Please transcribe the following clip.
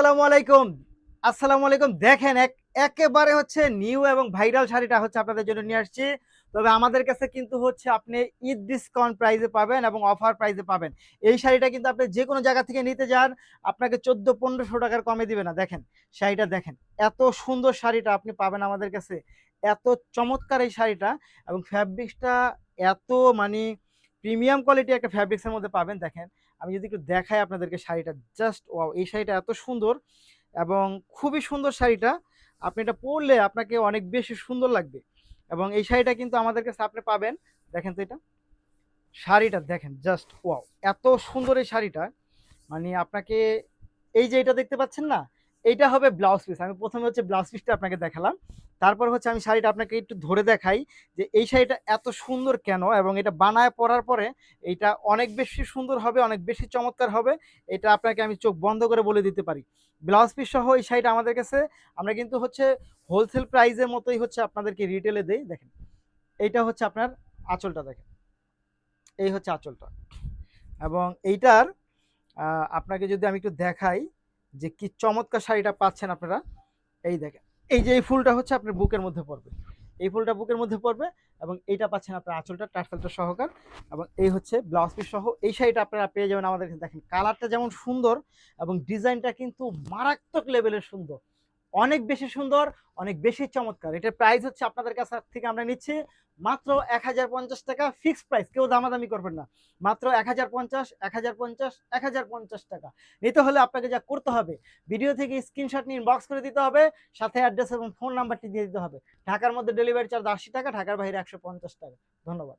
আসসালামু আলাইকুম। আসসালামু আলাইকুম। দেখেন একেবারে হচ্ছে নিউ এবং ভাইরাল শাড়িটা হচ্ছে আপনাদের জন্য নিয়ে আসছি। তবে আমাদের কাছে কিন্তু হচ্ছে আপনি ঈদ ডিসকাউন্ট প্রাইসে পাবেন এবং অফার প্রাইসে পাবেন। এই শাড়িটা কিন্তু আপনি যেকোনো জায়গা থেকে নিতে যান, আপনাকে ১৪-১৫০০ টাকার কমে দিবে না। দেখেন, শাড়িটা দেখেন। এত সুন্দর শাড়িটা আপনি পাবেন আমাদের কাছে। এত চমৎকার এই শাড়িটা এবং ফ্যাব্রিক্সটা এত মানি প্রিমিয়াম কোয়ালিটি একটা ফ্যাব্রিক্সের মধ্যে পাবেন দেখেন। আমি যদি একটু দেখাই আপনাদেরকে শাড়িটা জাস্ট ওয়াও! এই শাড়িটা এত সুন্দর এবং খুবই সুন্দর শাড়িটা। আপনি এটা পরলে আপনাকে অনেক বেশি সুন্দর লাগবে এবং এই শাড়িটা কিন্তু আমাদের কাছে আপনি পাবেন। দেখেন তো এটা, শাড়িটা দেখেন জাস্ট ওয়াও! এত সুন্দর এই শাড়িটা মানে আপনাকে এই যে এটা দেখতে পাচ্ছেন না? এইটা হবে ব্লাউজ পিস। আমি ১ম এ হচ্ছে ব্লাউজ পিসটা আপনাকে দেখালাম। তারপর হচ্ছে আমি শাড়িটা আপনাকে একটু ধরে দেখাই যে এই শাড়িটা এত সুন্দর কেন এবং এটা বানায় পরার পরে এইটা অনেক বেশি সুন্দর হবে, অনেক বেশি চমৎকার হবে। এটা আপনাকে আমি চোখ বন্ধ করে বলে দিতে পারি। ব্লাউজ পিস সহ এই শাড়িটা আমাদের কাছে আমরা কিন্তু হচ্ছে হোলসেল প্রাইস এর মতোই হচ্ছে আপনাদেরকে রিটেলে দেই। দেখেন, এইটা হচ্ছে আপনার আঁচলটা দেখেন। এই হচ্ছে আঁচলটা এবং এইটার আপনাকে যদি আমি একটু দেখাই যে কি চমৎকার শাড়িটা পাচ্ছেন আপনারা। এই দেখেন, এই যে এই ফুলটা হচ্ছে আপনার বুকের মধ্যে পড়বে, এই ফুলটা বুকের মধ্যে পড়বে এবং এইটা পাচ্ছেন আপনার আঁচলটা টার্সেলটা সহকার এবং এই হচ্ছে ব্লাউজ পিস সহ এই শাড়িটা আপনারা পেয়ে যাবেন আমাদের কাছে। দেখেন কালারটা যেমন সুন্দর এবং ডিজাইনটা কিন্তু মারাত্মক লেভেলের সুন্দর, অনেক বেশি সুন্দর, অনেক বেশি চমৎকার। এটার প্রাইস হচ্ছে আপনাদের কাছ থেকে আমরা নিচ্ছি মাত্র ১,০৫০ টাকা ফিক্সড প্রাইস। কেউ দামাদামি করবেন না। মাত্র ১,০৫০, ১,০৫০, ১,০৫০ টাকা। নিতে হলে আপনাকে যা করতে হবে, ভিডিও থেকে স্ক্রিনশট নিয়ে ইনবক্স করে দিতে হবে, সাথে অ্যাড্রেস এবং ফোন নাম্বারটি দিয়ে দিতে হবে। ঢাকার মধ্যে ডেলিভারি চার্জ ৮০ টাকা, ঢাকার বাইরে ১৫০ টাকা। ধন্যবাদ।